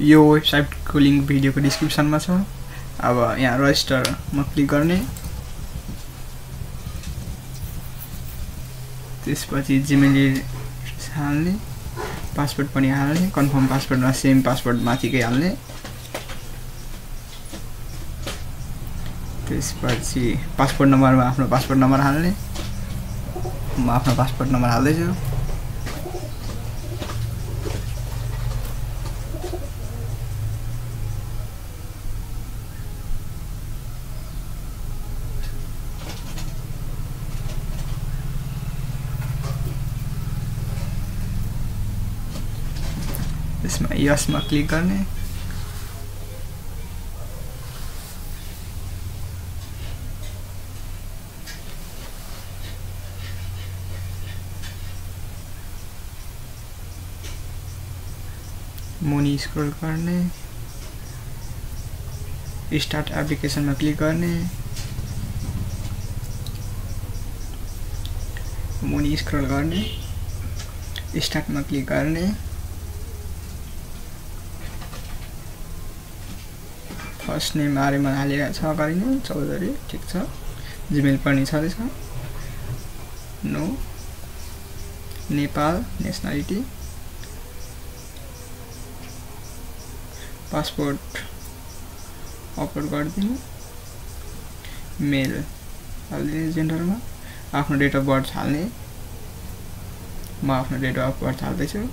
यो वेबसाइटको लिंक भिडियोको डिस्क्रिप्सनमा छ। अब यहाँ रजिस्टरमा क्लिक गर्ने, त्यसपछि जिमेल हाल्ने, पासवर्ड पनि हाल्ने, कन्फर्म पासवर्डमा सेम पासवर्ड माथिकै हाल्ने, त्यसपछि पासपोर्ट नम्बरमा आफ्नो पासपोर्ट नम्बर हाल्ने। म आफ्नो पासपोर्ट नम्बर हाल्दैछु। त्यसमा यसमा क्लिक गर्ने, मुनि स्क्रल गर्ने, स्टार्ट एप्लिकेसनमा क्लिक गर्ने, मुनि स्क्रल गर्ने, स्टार्टमा क्लिक गर्ने, फर्स्ट नेम आर्यमान हालेको छ गरिने, चौधरी ठीक छ, जिमेल पनि छँदैछ, no, Nepal nationality, passport upload गरिदिनु, मेल हालिदिने, जेन्डरमा आफ्नो डेट अफ बर्थ हाल्ने, म आफ्नो डेट अफ बर्थ हाल्दैछु,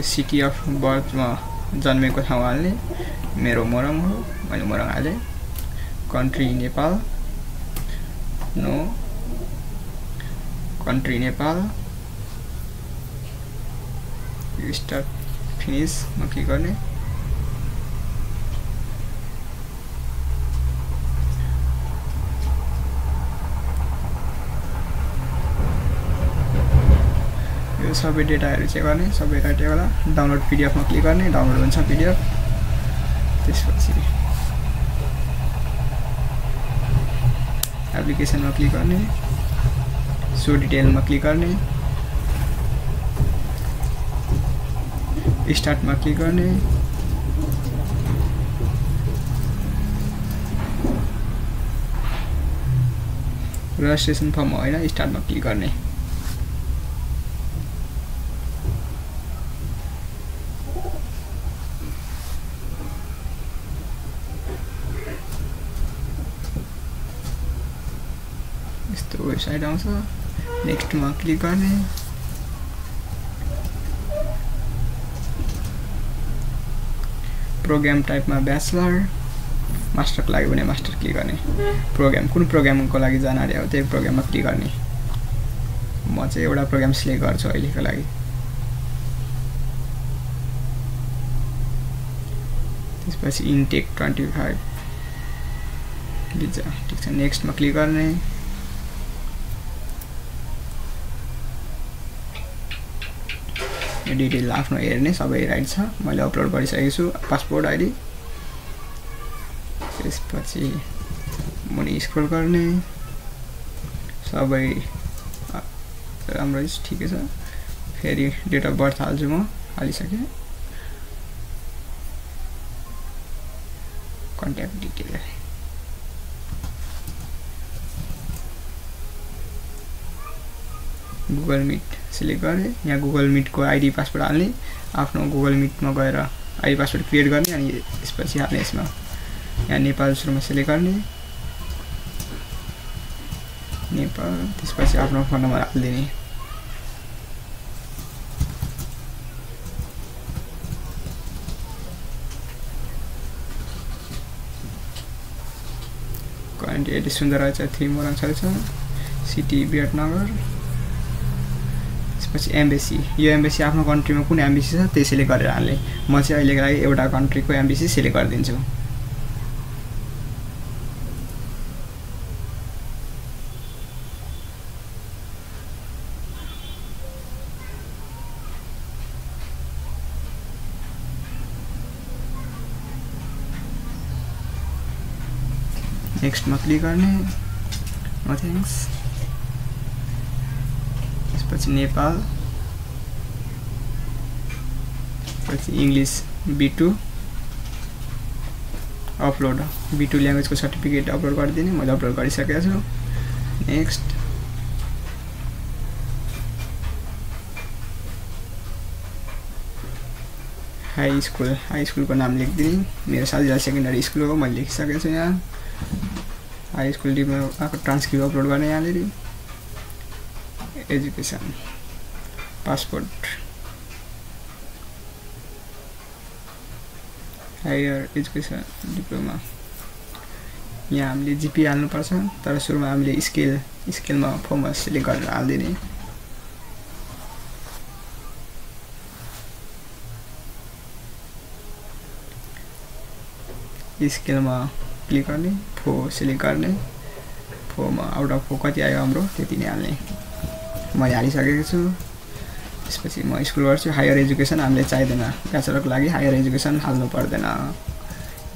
सिटी अफ बर्थमा जन्मेको ठाउँ हाल्ने, मेरो मोरङ हो, मैले मोरङ हालेँ, country Nepal, no, country Nepal, start finish मा क्लिक गर्ने, यो सबै डेटाहरु चेक गर्ने, सबै राइट होला, डाउनलोड पीडीएफ मा क्लिक गर्ने, डाउनलोड हुन्छ पीडीएफ, त्यसपछि एप्लिकेसन मा क्लिक गर्ने, शो डिटेल मा क्लिक गर्ने, स्टार्ट मा क्लिक गर्ने, रजिस्ट्रेसन फर्म हैन, स्टार्ट मा क्लिक गर्ने, यस्तो वेबसाइट आउँछ, नेक्स्ट मा क्लिक गर्ने, प्रोग्राम टाइप मा ब्याचलर, मास्टरको लागि भने मास्टर क्लिक गर्ने, प्रोग्राम कुन प्रोग्रामको लागि जानकारी हो त्यही प्रोग्राममा क्लिक गर्ने, म चाहिँ एउटा प्रोग्राम सिलेक्ट गर्छु अहिलेको लागि, त्यसपछि इनटेक 25 भिजा ठीक छ, नेक्स्ट मा क्लिक गर्ने, डिटेल आफ्नो हेर्ने, सबै राइट छ, मैले अपलोड गरिसकेको छु पासपोर्ट आइडी, त्यसपछि मुनि स्क्रल गर्ने, सबै राम्रै ठिकै छ, फेरि डेट अफ बर्थ हाल्छु, म हालिसकेँ, contact detail, Google Meet select गरेँ, यहाँ गुगल मिटको आइडी पासवर्ड हाल्ने, आफ्नो गुगल मिटमा गएर आइडी पासवर्ड क्रिएट गर्ने, अनि त्यसपछि हाल्ने, यसमा यहाँ नेपाल सुरुमा सिलेक्ट गर्ने, नेपाल, त्यसपछि आफ्नो फोन नम्बर हालिदिने, करेन्ट एड्रेस सुन्दरराज 3 मोरङ छ, सिटी विराटनगर, त्यसपछि एम्बेसी, यो एम्बेसी आफ्नो कन्ट्रीमा कुन एम्बेसी छ त्यही सिलेक्ट गरेर हाल्ने, म चाहिँ अहिलेको लागि एउटा कन्ट्रीको एम्बेसी सिलेक्ट गरिदिन्छु, नेक्स्ट मा क्लिक गर्ने, नो थ्याङ्क्स, त्यसपछि नेपाल, पछि इङ्ग्लिस B2 अपलोड B2 ल्याङ्ग्वेजको सर्टिफिकेट अपलोड गरिदिने। मैले अपलोड गरिसकेको छु। नेक्स्ट हाई स्कुलको नाम लेखिदिने। मेरो साझेदार सेकेन्डरी स्कुल हो, मैले लेखिसकेको छु। यहाँ high school diploma transcript upload गर्ने। यहाँनिर education, passport, higher education diploma. यहाँ हामीले GPA हाल्नुपर्छ, तर सुरुमा हामीले स्केलमा फर्ममा सिलेक्ट गरेर हाल्दिने। स्केलमा क्लिक गर्ने, फो सिलेक्ट गर्ने। फोमा आउट अफ 4 कति आयो हाम्रो त्यति नै हाल्ने। मैले हालिसकेको छु। त्यसपछि म स्कुल गर्छु। हायर एजुकेसन हामीले चाहिँदैन, ब्याचलरको लागि हायर एजुकेसन हाल्नु पर्दैन।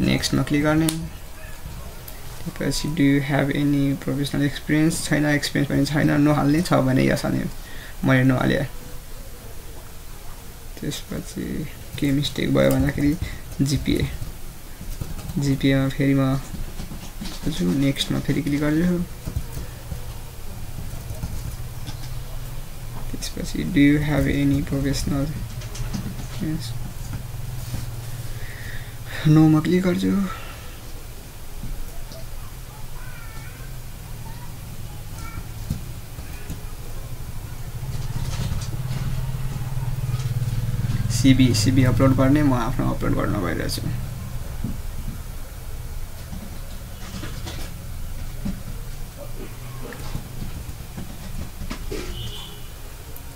नेक्स्टमा क्लिक गर्ने। त्यसपछि do you have any professional experience, छैन एक्सपिरियन्स पनि छैन, नहाल्ने, छ भने यस हाल्ने। मैले नहालेँ। त्यसपछि के मिस्टेक भयो भन्दाखेरि जिपिएमा फेरि म नेक्स्टमा फेरि क्लिक गर्छु। त्यसपछि do you have any professional नोमा क्लिक गर्छु। सिबी अपलोड गर्ने। म आफ्नो अपलोड गर्न गइरहेछु।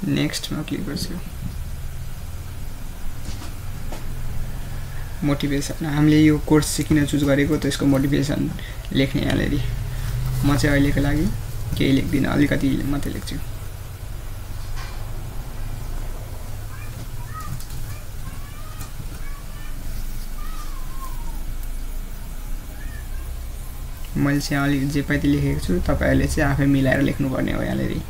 नेक्स्टमा क्लिक गर्छु। मोटिभेसन, हामीले यो कोर्स सिकिन चुज गरेको, त्यसको मोटिभेसन लेख्ने यहाँनिर। म चाहिँ अहिलेको लागि केही लेख्दिनँ, अलिकति मात्रै लेख्छु। मैले चाहिँ अलिक जे पाइते लेखेको छु, तपाईँहरूले चाहिँ आफै मिलाएर लेख्नुपर्ने हो यहाँनिर।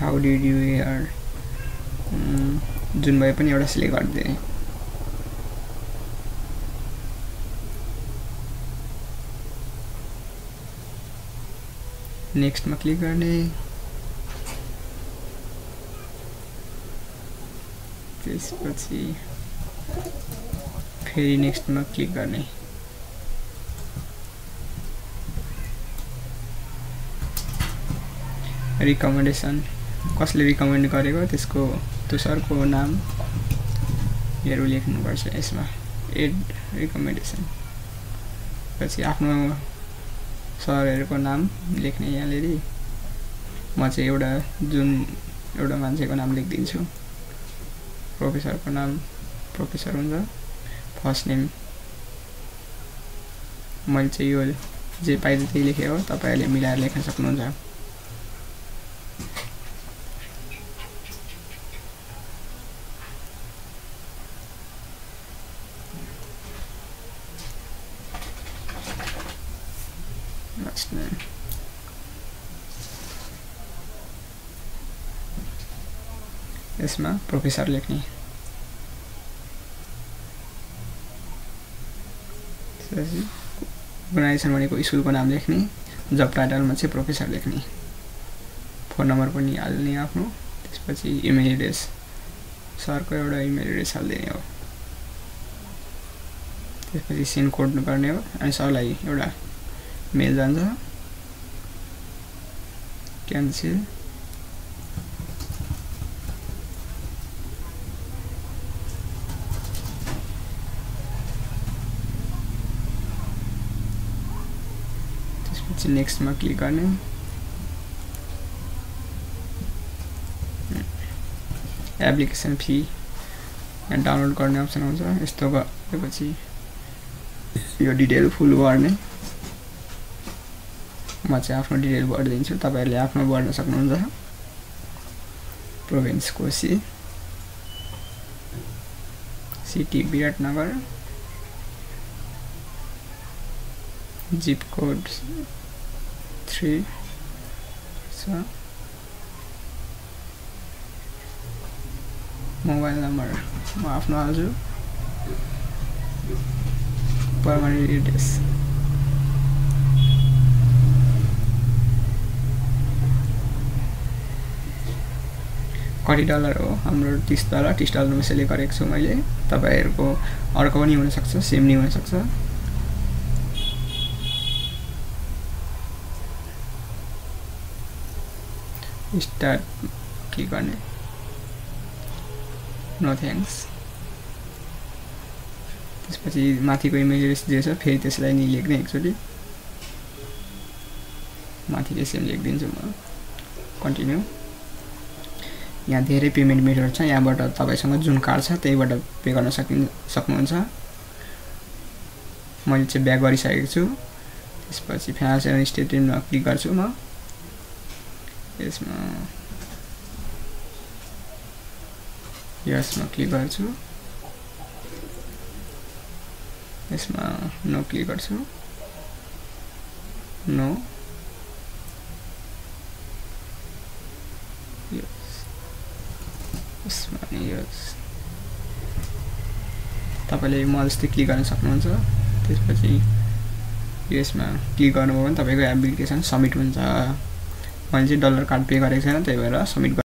हाउ डिड यु हियर, जुन भए पनि एउटा सिलेक्ट गरिदिएँ। नेक्स्टमा क्लिक गर्ने। त्यसपछि फेरि नेक्स्टमा क्लिक गर्ने। रिकमेन्डेसन, कसले रिकमेन्ड गरेको त्यसको त्यो सरको नामहरू लेख्नुपर्छ यसमा। एड रिकमेन्डेसन, पछि आफ्नो सरहरूको नाम लेख्ने यहाँनिर। म चाहिँ एउटा मान्छेको नाम लेखिदिन्छु। प्रोफेसरको नाम प्रोफेसर हुन्छ, फर्स्ट नेम। मैले चाहिँ यो जे पाइयो त्यही लेखेँ हो, तपाईँहरूले मिलाएर लेख्न सक्नुहुन्छ। यसमा प्रोफेसर लेख्ने। अर्गनाइजेसन भनेको स्कुलको नाम लेख्ने। जब टाइटलमा चाहिँ प्रोफेसर लेख्ने। फोन नम्बर पनि हाल्ने आफ्नो। त्यसपछि इमेल एड्रेस, सरको एउटा इमेल एड्रेस हालिदिने हो। त्यसपछि सेन्ड कोड गर्ने हो अनि सरलाई एउटा मेल जान्छ। क्यान्सल। त्यसपछि नेक्स्टमा क्लिक गर्ने। एप्लिकेसन फी डाउनलोड गर्ने अप्सन हुन्छ। यस्तो गरेपछि यो डिटेल फुल भर्ने। म चाहिँ आफ्नो डिटेल भरिदिन्छु, तपाईहरुले आफ्नो भर्न सक्नुहुन्छ। Province Koshi, city Biratnagar, zip code 3 छ, मोबाइल नम्बर म आफ्नो हाल्छु, पर्मानेन्ट एड्रेस कति डलर हो हाम्रो $30 $30 मा सेलेक्ट गरेको छु मैले। तपाईहरुको अर्को पनि हुन सक्छ, सेम नि हुन सक्छ। स्टार्ट क्लिक गर्ने, नो थ्यांक्स। त्यसपछि माथिको इमेल एड्रेस दिएछ, फेरि त्यसलाई नि लेख्ने एकचोटी, माथिको सेम लेखिदिन्छु म, कन्टिन्यू। यहाँ धेरै पेमेन्ट मेथड छ, यहाँबाट तपाईसँग जुन कार्ड छ त्यहीबाट पे गर्न सक्नुहुन्छ। मैले चाहिँ ब्याक गरिसकेको छु। त्यसपछि फाइनान्शियल स्टेटमेन्टमा क्लिक गर्छु म। यसमा क्लिक गर्छु, यसमा नो क्लिक गर्छु, नो, तपाईले म जस्तै क्लिक गर्न सक्नुहुन्छ। त्यसपछि यसमा क्लिक गर्नुभयो भने तपाईको एप्लिकेसन सबमिट हुन्छ। मैले चाहिँ डलर कार्ड पे गरेको छैन, त्यही भएर सबमिट